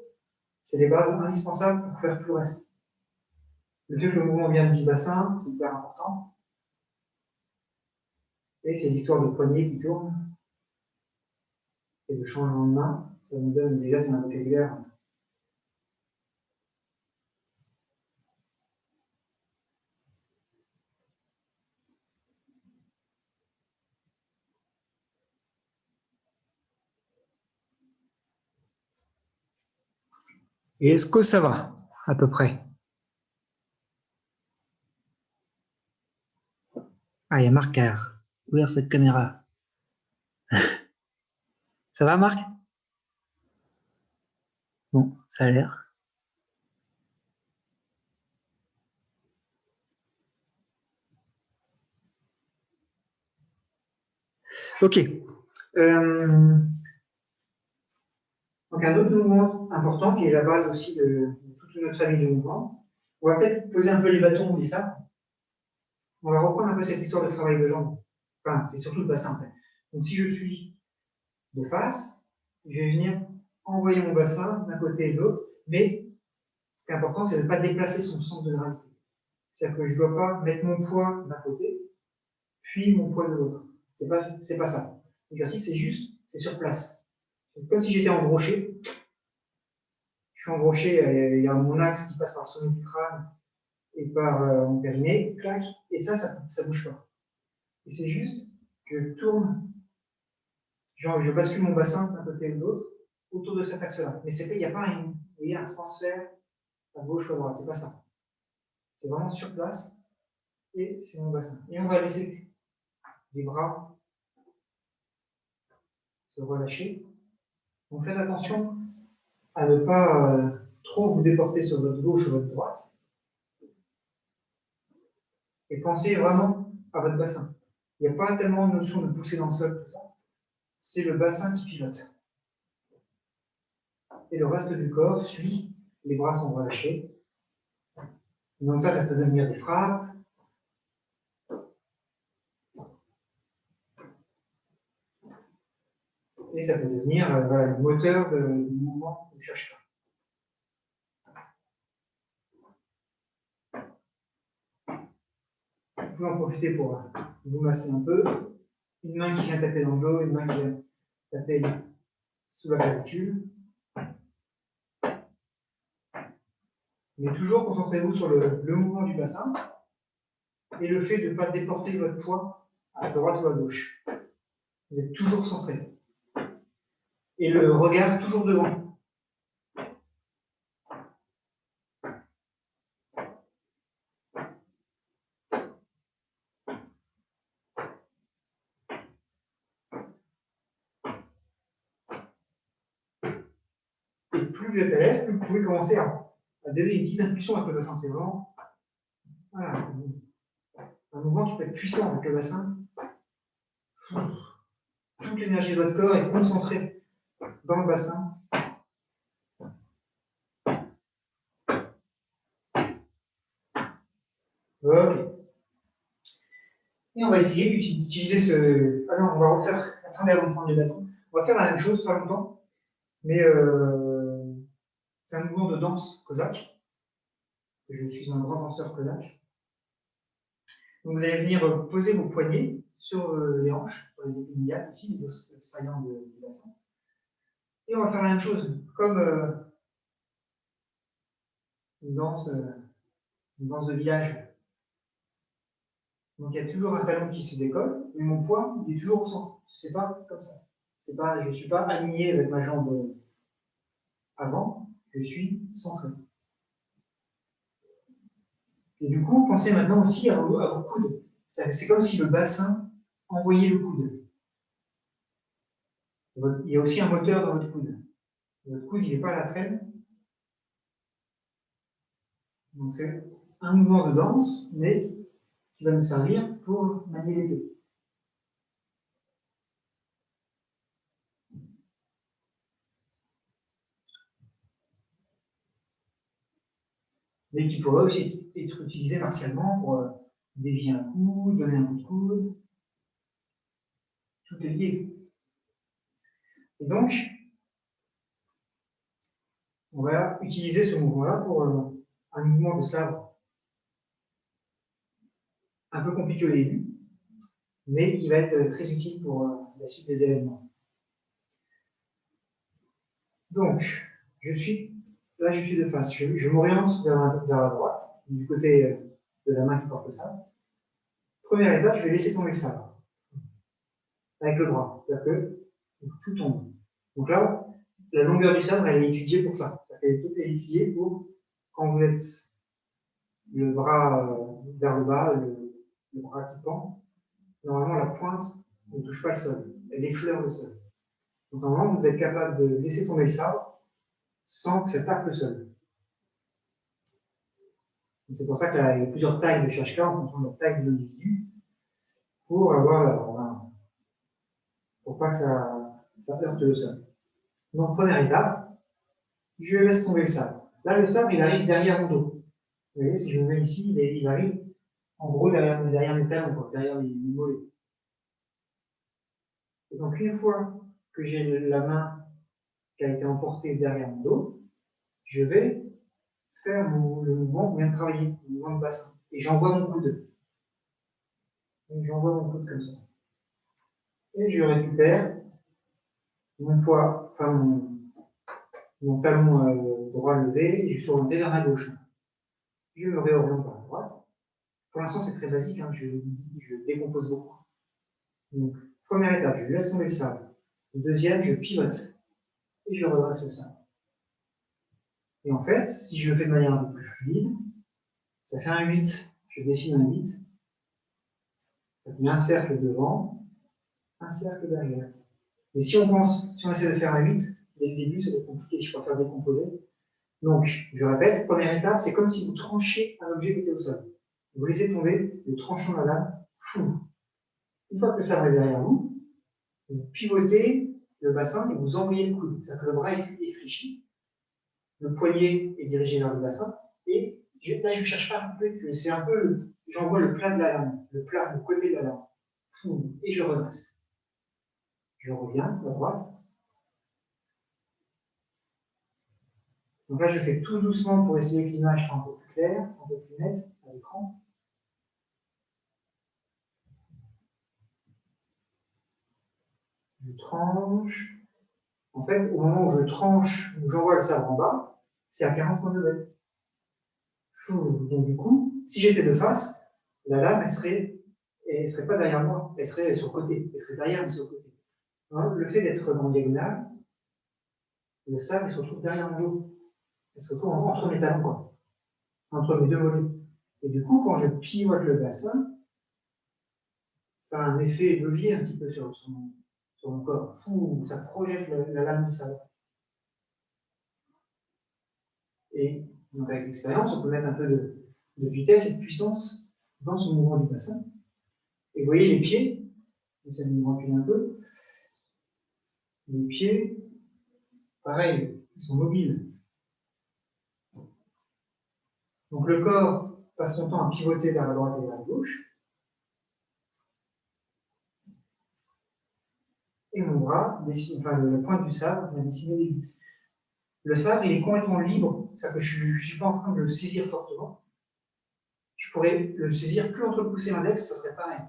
c'est les bases indispensables pour faire tout le reste. Le fait que le mouvement vienne du bassin, c'est hyper important. Et ces histoires de poignées qui tournent et de changement de main, ça nous donne déjà un vocabulaire. Et est-ce que ça va, à peu près? Ah, il y a Marc qui a ouvert cette caméra. Ça va, Marc? Bon, ça a l'air. Ok. Donc, un autre mouvement important, qui est la base aussi de toute notre famille de mouvements, on va peut-être poser un peu les bâtons, on dit ça. On va reprendre un peu cette histoire de travail de jambes. Enfin, c'est surtout le bassin, en fait. Donc, si je suis de face, je vais venir envoyer mon bassin d'un côté et de l'autre, mais ce qui est important, c'est de ne pas déplacer son centre de gravité. C'est-à-dire que je ne dois pas mettre mon poids d'un côté, puis mon poids de l'autre. C'est pas ça. L'exercice, c'est juste, c'est sur place. C'est comme si j'étais embroché. Je suis embroché, il y a mon axe qui passe par le sommet du crâne et par mon périnée, clac, et ça bouge pas. Et c'est juste, je tourne, genre je bascule mon bassin d'un côté ou de l'autre autour de cet axe-là. Mais il n'y a pas un transfert à gauche ou à droite, c'est pas ça. C'est vraiment sur place et c'est mon bassin. Et on va laisser les bras se relâcher. Donc faites attention à ne pas trop vous déporter sur votre gauche ou votre droite. Et pensez vraiment à votre bassin. Il n'y a pas tellement de notion de pousser dans le sol, tout ça. C'est le bassin qui pilote. Et le reste du corps suit, les bras sont relâchés. Donc ça peut devenir des frappes. Et ça peut devenir le moteur du mouvement du cherche. Vous pouvez en profiter pour vous masser un peu. Une main qui vient taper dans le dos, une main qui vient taper sous la clavicule. Mais toujours concentrez-vous sur le mouvement du bassin et le fait de ne pas déporter votre poids à droite ou à gauche. Vous êtes toujours centré. Et le regard toujours devant. Et plus vous êtes à l'aise, plus vous pouvez commencer à donner une petite impulsion avec le bassin. C'est vraiment voilà, un mouvement qui peut être puissant avec le bassin. Toute l'énergie de votre corps est concentrée dans le bassin. Ok. Et on va essayer d'utiliser ce. Ah non, on va refaire. Attendez avant de prendre les bâtons. On va faire la même chose, pas longtemps. Mais c'est un mouvement de danse cosaque. Je suis un grand danseur cosaque. Donc vous allez venir poser vos poignets sur les hanches, sur les épines iliaques, ici, les os saillants du bassin. Et on va faire la même chose, comme une danse de village. Donc il y a toujours un talon qui se décolle, mais mon poids, il est toujours au centre. C'est pas comme ça. Je ne suis pas aligné avec ma jambe avant, je suis centré. Et du coup, pensez maintenant aussi à vos coudes. C'est comme si le bassin envoyait le coude. Il y a aussi un moteur dans votre coude. Votre coude, il n'est pas à la traîne. Donc c'est un mouvement de danse, mais qui va nous servir pour manier les deux. Mais qui pourrait aussi être utilisé martialement pour dévier un coup, donner un coup de coude. Tout est lié. Et donc, on va utiliser ce mouvement-là pour un mouvement de sabre un peu compliqué au début, mais qui va être très utile pour la suite des événements. Donc, je suis de face. Je m'oriente vers la droite, du côté de la main qui porte le sabre. Première étape, je vais laisser tomber le sabre avec le bras, c'est-à-dire que tout tombe. Donc là, la longueur du sabre, elle est étudiée pour ça. est étudié pour quand vous êtes le bras vers le bas, le bras qui pend. Normalement, la pointe ne touche pas le sol, elle effleure le sol. Donc, normalement, vous êtes capable de laisser tomber le sabre sans que ça tape le sol. C'est pour ça qu'il y a plusieurs tailles de shashka en fonction de la taille de l'individu pour avoir, pour pas que ça heurte le sol. Donc, première étape, je laisse tomber le sabre. Là, le sabre, il arrive derrière mon dos. Vous voyez, si je me mets ici, il arrive en gros derrière mes talons, derrière les mollets. Et donc, une fois que j'ai la main qui a été emportée derrière mon dos, je vais faire le mouvement qu'on vient de travailler, le mouvement de bassin. Et j'envoie mon coude. Donc, j'envoie mon coude comme ça. Et je récupère mon poids, enfin mon talon droit levé, et je suis orienté vers ma gauche. Je me réoriente vers la droite. Pour l'instant, c'est très basique, hein, je décompose beaucoup. Donc, première étape, je laisse tomber le sabre. Deuxième, je pivote et je redresse le sabre. Et en fait, si je le fais de manière un peu plus fluide, ça fait un 8. Je dessine un 8. Ça fait un cercle devant, un cercle derrière. Et si on essaie de faire un 8, dès le début, ça va être compliqué, je préfère décomposer. Donc, je répète, première étape, c'est comme si vous tranchez un objet qui était au sol. Vous laissez tomber le tranchant de la lame, fou. Une fois que le sabre est derrière vous, vous pivotez le bassin et vous envoyez le coude. C'est-à-dire que le bras est fléchi, le poignet est dirigé vers le bassin, et là, je ne cherche pas un peu, c'est un peu, j'envoie le plat de la lame, le côté de la lame, fou, et je redresse. Je reviens à droite. Donc là, je fais tout doucement pour essayer que l'image soit un peu plus claire, un peu plus nette à l'écran. Je tranche. En fait, au moment où je tranche, où j'envoie le sabre en bas, c'est à 45 degrés. Donc du coup, si j'étais de face, la lame, elle serait pas derrière moi, elle serait sur le côté. Elle serait derrière, mais sur le côté. Hein, le fait d'être en diagonale, le sabre, il se retrouve derrière mon dos. Il se retrouve entre mes talons, quoi. Entre mes deux mollets. Et du coup, quand je pivote le bassin, ça a un effet levier un petit peu sur mon corps. Ça projette la lame du sabre. Et donc avec l'expérience, on peut mettre un peu de vitesse et de puissance dans ce mouvement du bassin. Et vous voyez les pieds, j'essaie de me reculer un peu. Les pieds, pareil, ils sont mobiles. Donc le corps passe son temps à pivoter vers la droite et vers la gauche. Et mon bras, la pointe du sabre vient dessiner des 8. Le sabre, il est complètement libre, c'est-à-dire que je ne suis pas en train de le saisir fortement. Je pourrais le saisir que entre le pouce et l'index, ça serait pareil.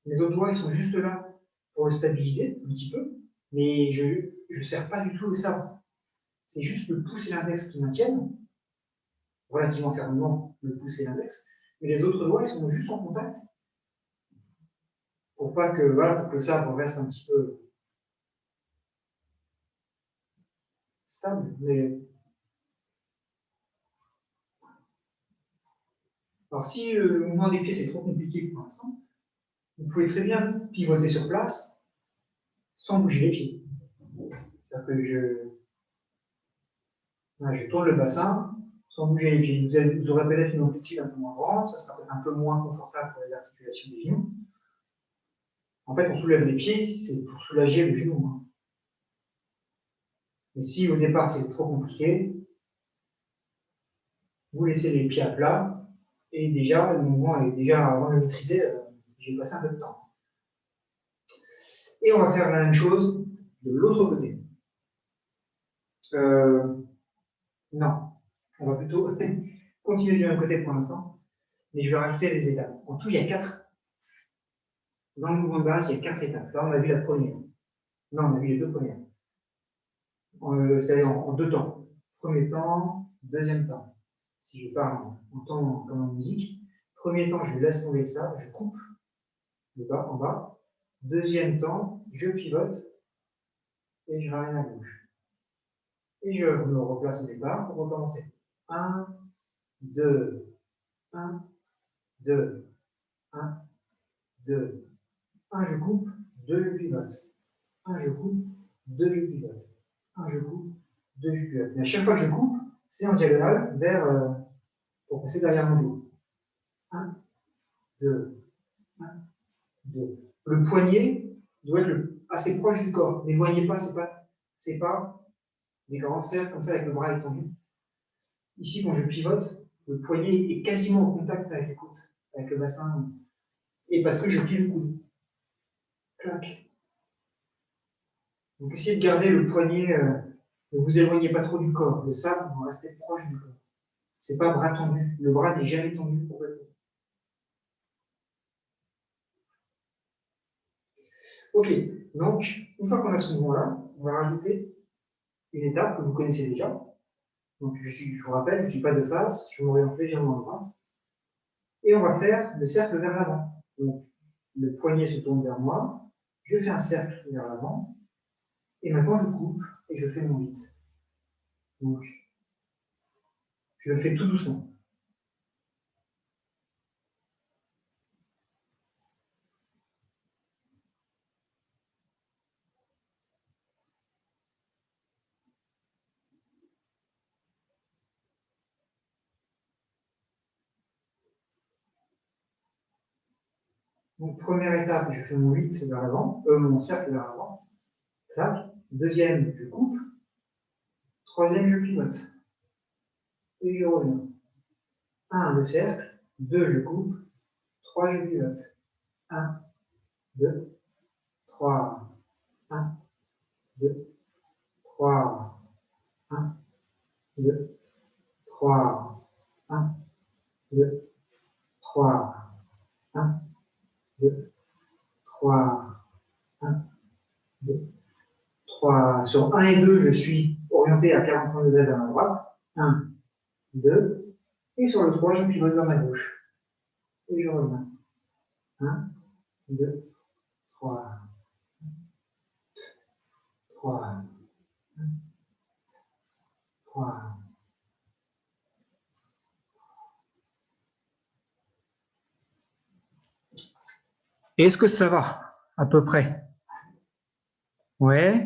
Les autres doigts, ils sont juste là pour le stabiliser un petit peu, mais je ne serre pas du tout le sabre. C'est juste le pouce et l'index qui maintiennent, relativement fermement le pouce et l'index, mais les autres doigts, ils sont juste en contact pour pas que, pour que le sabre reste un petit peu stable. Alors si le mouvement des pieds c'est trop compliqué pour l'instant, vous pouvez très bien pivoter sur place sans bouger les pieds. C'est-à-dire que je tourne le bassin sans bouger les pieds. Vous aurez peut-être une amplitude un peu moins grande, ça sera peut-être un peu moins confortable pour les articulations des genoux. En fait, on soulève les pieds, c'est pour soulager le genou. Hein. Mais si au départ c'est trop compliqué, vous laissez les pieds à plat, et déjà, le mouvement est déjà, avant de le maîtriser, j'ai passé un peu de temps. Et on va faire la même chose de l'autre côté. Non, on va plutôt continuer du même côté pour l'instant, mais je vais rajouter des étapes. En tout, il y a 4. Dans le mouvement de base, il y a 4 étapes. Là, on a vu la première. Non, on a vu les 2 premières. C'est-à-dire en 2 temps. Premier temps, deuxième temps. Si je parle en temps comme en musique, premier temps, je laisse tomber ça, je coupe le bas en bas. Deuxième temps, je pivote et je ramène à gauche. Et je me replace au départ pour recommencer. 1, 2, 1, 2, 1, 2, 1, je coupe, 2, je pivote. 1, je coupe, 2, je pivote. 1, je coupe, 2, je pivote. Mais à chaque fois que je coupe, c'est en diagonale vers, pour passer derrière mon dos. 1, 2, 1, 2. Le poignet doit être assez proche du corps. N'éloignez pas, c'est pas des grands cercles comme ça avec le bras étendu. Ici, quand je pivote, le poignet est quasiment au contact avec les côtes, avec le bassin. Et parce que je plie le coude. Clac. Donc essayez de garder le poignet, ne vous éloignez pas trop du corps. Le sabre doit rester proche du corps. C'est pas bras tendu. Le bras n'est jamais tendu complètement. Ok, donc une fois qu'on a ce mouvement-là, on va rajouter une étape que vous connaissez déjà. Donc je vous rappelle, je ne suis pas de face, je m'oriente légèrement à droite. Et on va faire le cercle vers l'avant. Donc le poignet se tourne vers moi, je fais un cercle vers l'avant, et maintenant je coupe et je fais mon 8. Donc je le fais tout doucement. Donc, première étape, je fais mon 8 vers l'avant, mon cercle vers l'avant. Clac. Deuxième, je coupe. Troisième, je pivote. Et je reviens. 1, le cercle. 2, je coupe. 3, je pivote. 1, 2, 3. 1, 2, 3. 1, 2, 3. 1, 2, 3. 1, 2, 3. 1, 2, 3. Sur 1 et 2, je suis orienté à 45 degrés vers ma droite. 1, 2. Et sur le 3, je pivote vers ma gauche. Et je reviens. 1, 2, 3. 3. 3. Est-ce que ça va à peu près? Ouais.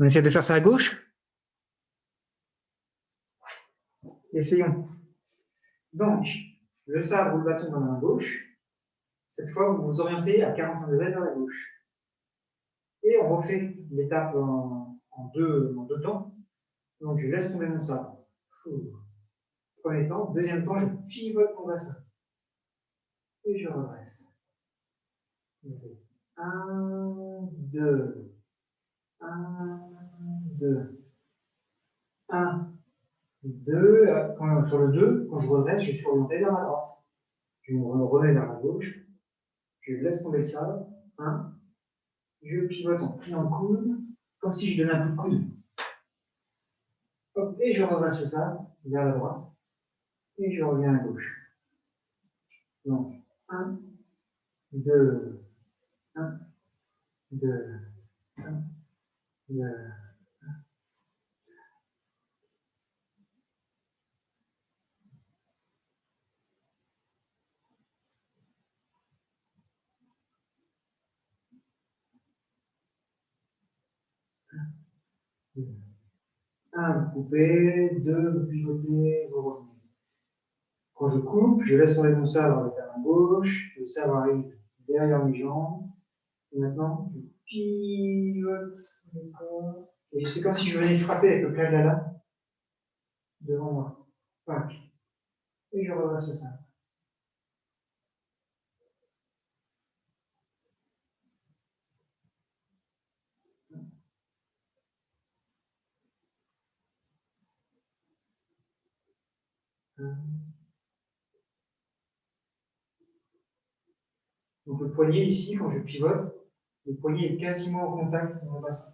On essaie de faire ça à gauche? Essayons. Donc, le sabre ou le bâton dans la main gauche. Cette fois, vous vous orientez à 45 degrés vers la gauche. Et on refait l'étape en deux temps. Donc, je laisse tomber mon sabre. Premier temps. Deuxième temps, je pivote mon bassin. Et je redresse. 1, 2. 1, 2. 1, 2. Sur le 2, quand je redresse, je suis orienté vers la droite. Je me remets vers la gauche. Je laisse tomber le sabre. 1. Je pivote en pliant le coude, comme si je donnais un coup de coude. Hop, et je redresse le sabre vers la droite. Et je reviens à gauche. Donc, 1, 2, 1, 2, 1, 2. Un, vous coupez, 2, vous pivotez, vous revenez. Quand je coupe, je laisse tomber mon sabre avec la main gauche, le sabre arrive derrière mes jambes. Et maintenant, je pivote le corps. Et c'est comme si je venais de frapper avec le plat de la lame devant moi. Pac. Et je redresse le sabre. Donc le poignet ici, quand je pivote, le poignet est quasiment au contact de mon bassin.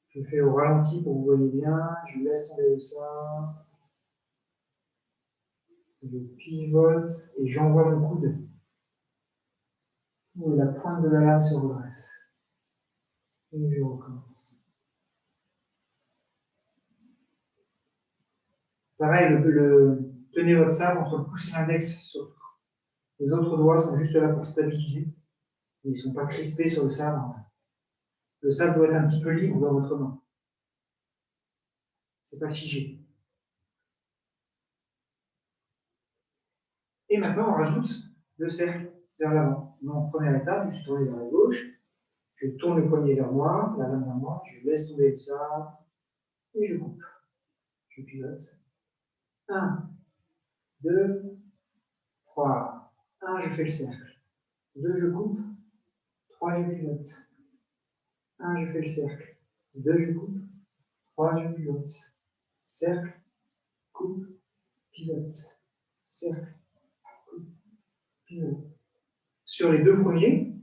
Je fais au ralenti pour que vous voyez bien, je laisse tomber le sein. Je pivote et j'envoie mon coude où la pointe de la lame se redresse. Et je recommence. Pareil, tenez votre sabre entre le pouce et l'index surtout. Les autres doigts sont juste là pour stabiliser. Ils ne sont pas crispés sur le sabre. Le sabre doit être un petit peu libre dans votre main. Ce n'est pas figé. Et maintenant, on rajoute le cercle vers l'avant. Donc, première étape, je suis tourné vers la gauche. Je tourne le poignet vers moi, la lame vers moi. Je laisse tomber le sabre et je coupe. Je pivote. 1, 2, 3. 1, je fais le cercle. 2, je coupe. 3, je pivote. 1, je fais le cercle. 2, je coupe. 3, je pivote. Cercle, coupe, pivote. Cercle, coupe, pivote. Sur les deux premiers,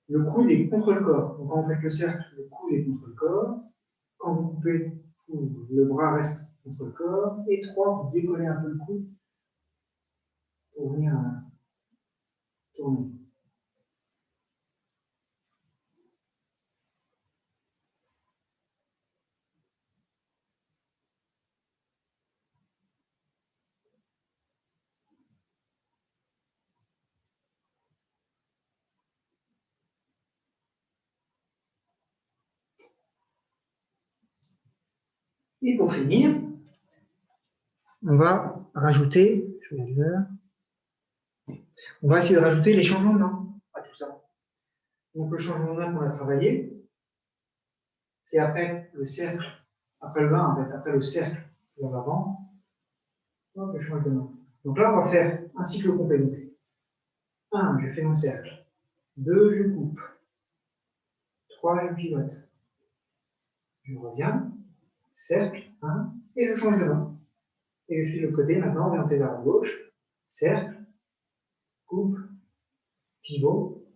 le coude est contre le corps. Donc quand vous faites le cercle, le coude est contre le corps. Quand vous coupez, le bras reste contre le corps. Et 3, vous décollez un peu le coude pour venir tourner. Et pour finir, on va rajouter, je vais l'heure, on va essayer de rajouter les changements de main à tout ça. Donc le changement de main qu'on a travaillé, c'est après le cercle, après le 1, en fait, après le cercle vers l'avant, hop, je change de main. Donc là, on va faire un cycle complet. Donc, 1, je fais mon cercle. 2, je coupe. 3, je pivote. Je reviens, cercle, 1, et je change de main. Et je suis de l'autre côté, maintenant orienté vers la gauche. Cercle, coupe, pivot.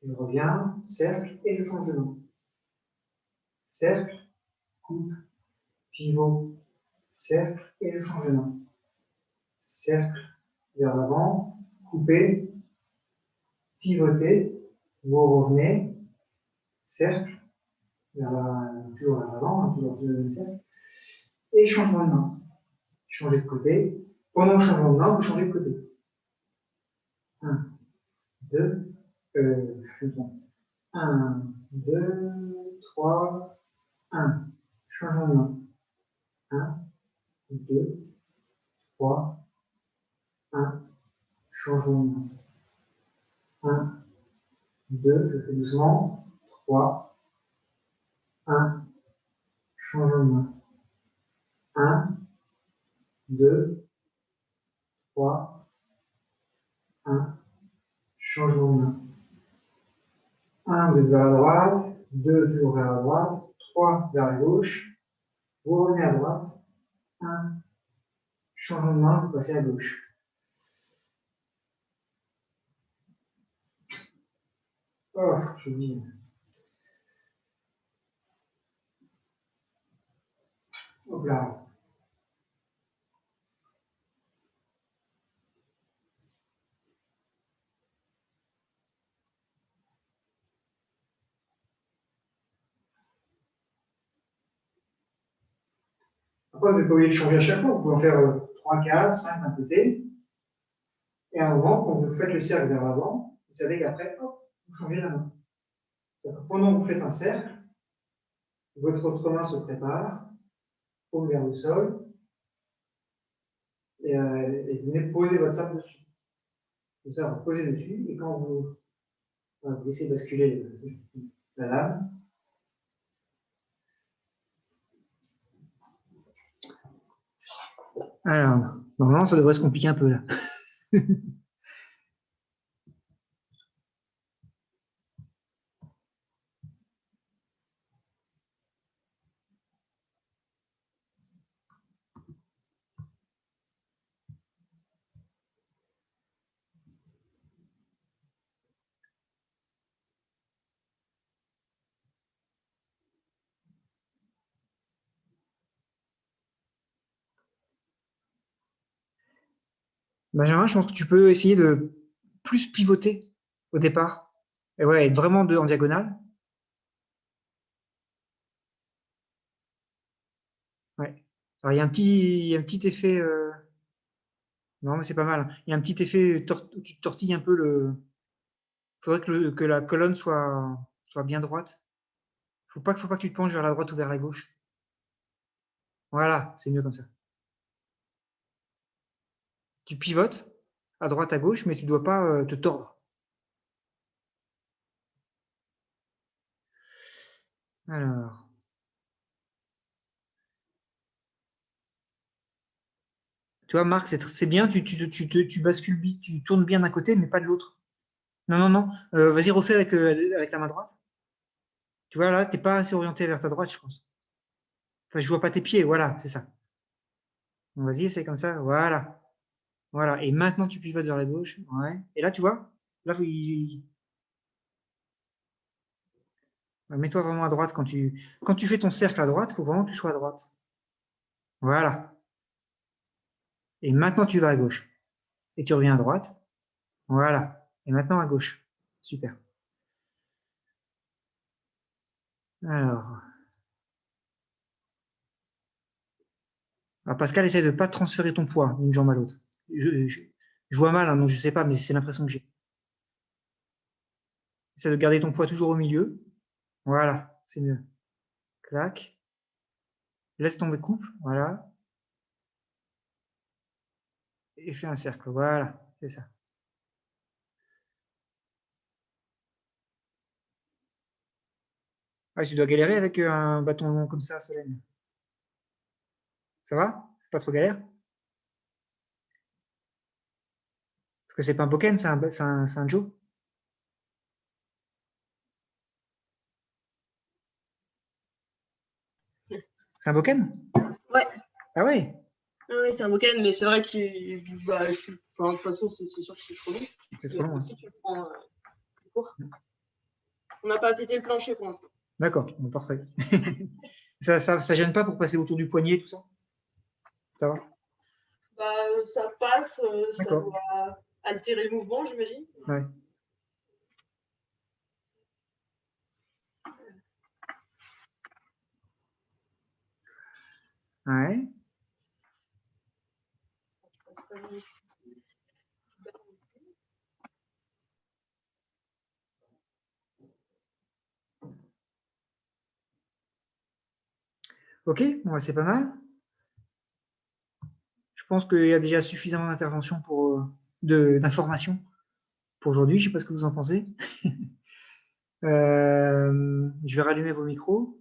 Je reviens, cercle, et je change de main. Cercle, coupe, pivot, cercle, et je change de main. Cercle vers l'avant, couper, pivoter, vous revenez, cercle, toujours vers l'avant, toujours le même cercle, et changement de main. Changez de côté. Pendant le changement de main, vous changez de côté. 1, 2, 1, 2, 3, 1. Changement de main. 1, 2, 3, 1. Changement de main. 1, 2, je fais doucement. 3, 1. Changement de main. 1, 2, 3, 1. Changement de main. 1, vous êtes vers la droite. 2, toujours vers la droite. 3, vers la gauche. Vous revenez à droite. 1. Changement de main, vous passez à gauche. Oh, je dis. Hop là. Après, vous n'êtes pas obligé de changer à chaque fois. Vous pouvez en faire 3, 4, 5 d'un côté. Et à un moment, quand vous faites le cercle vers l'avant, vous savez qu'après, hop, vous changez la main. Pendant que vous faites un cercle, votre autre main se prépare, paume vers le sol, et vous venez poser votre sabre dessus. Comme ça, vous posez dessus, et quand vous laissez basculer la lame, alors, normalement, ça devrait se compliquer un peu là. Benjamin, je pense que tu peux essayer de plus pivoter au départ. Et ouais, être vraiment en diagonale. Ouais. Alors, il y a il y a un petit effet. Non, mais c'est pas mal. Il y a un petit effet. Tu tortilles un peu le. Il faudrait que la colonne soit bien droite. Faut pas que tu te penches vers la droite ou vers la gauche. Voilà, c'est mieux comme ça. Tu pivotes à droite, à gauche, mais tu ne dois pas te tordre. Alors. Tu vois, Marc, c'est bien, tu bascules, tu tournes bien d'un côté, mais pas de l'autre. Non, non, non. Vas-y, refais avec la main droite. Tu vois, là, tu n'es pas assez orienté vers ta droite, je pense. Enfin, je vois pas tes pieds, voilà, c'est ça. Vas-y, essaye comme ça, voilà. Voilà. Et maintenant, tu pivotes vers la gauche. Ouais. Et là, tu vois, là, mets-toi vraiment à droite quand tu fais ton cercle à droite, il faut vraiment que tu sois à droite. Voilà. Et maintenant, tu vas à gauche. Et tu reviens à droite. Voilà. Et maintenant à gauche. Super. Alors, Pascal, essaie de ne pas transférer ton poids d'une jambe à l'autre. Je vois mal, hein, donc je ne sais pas, mais c'est l'impression que j'ai. Essaie de garder ton poids toujours au milieu. Voilà, c'est mieux. Clac. Laisse tomber, coupe. Voilà. Et fais un cercle. Voilà, c'est ça. Ah, tu dois galérer avec un bâton long comme ça, Solène. Ça va? C'est pas trop galère? Parce que c'est pas un Pokken, c'est un Joe. C'est un Pokken? Ouais. Ah ouais? Ouais, c'est un Boken, mais c'est vrai qu'il. Bah, enfin, de toute façon, c'est sûr que c'est trop long. C'est trop long. Si tu le prends plus court. On n'a pas pété le plancher pour l'instant. D'accord, bon, parfait. Ça gêne pas pour passer autour du poignet, tout ça? Ça va? Bah, ça passe, ça D'accord. doit altérer le mouvement, j'imagine. Ouais. Ouais. Ok, bon, bah, c'est pas mal. Je pense qu'il y a déjà suffisamment d'interventions d'informations pour aujourd'hui. Je ne sais pas ce que vous en pensez. Je vais rallumer vos micros.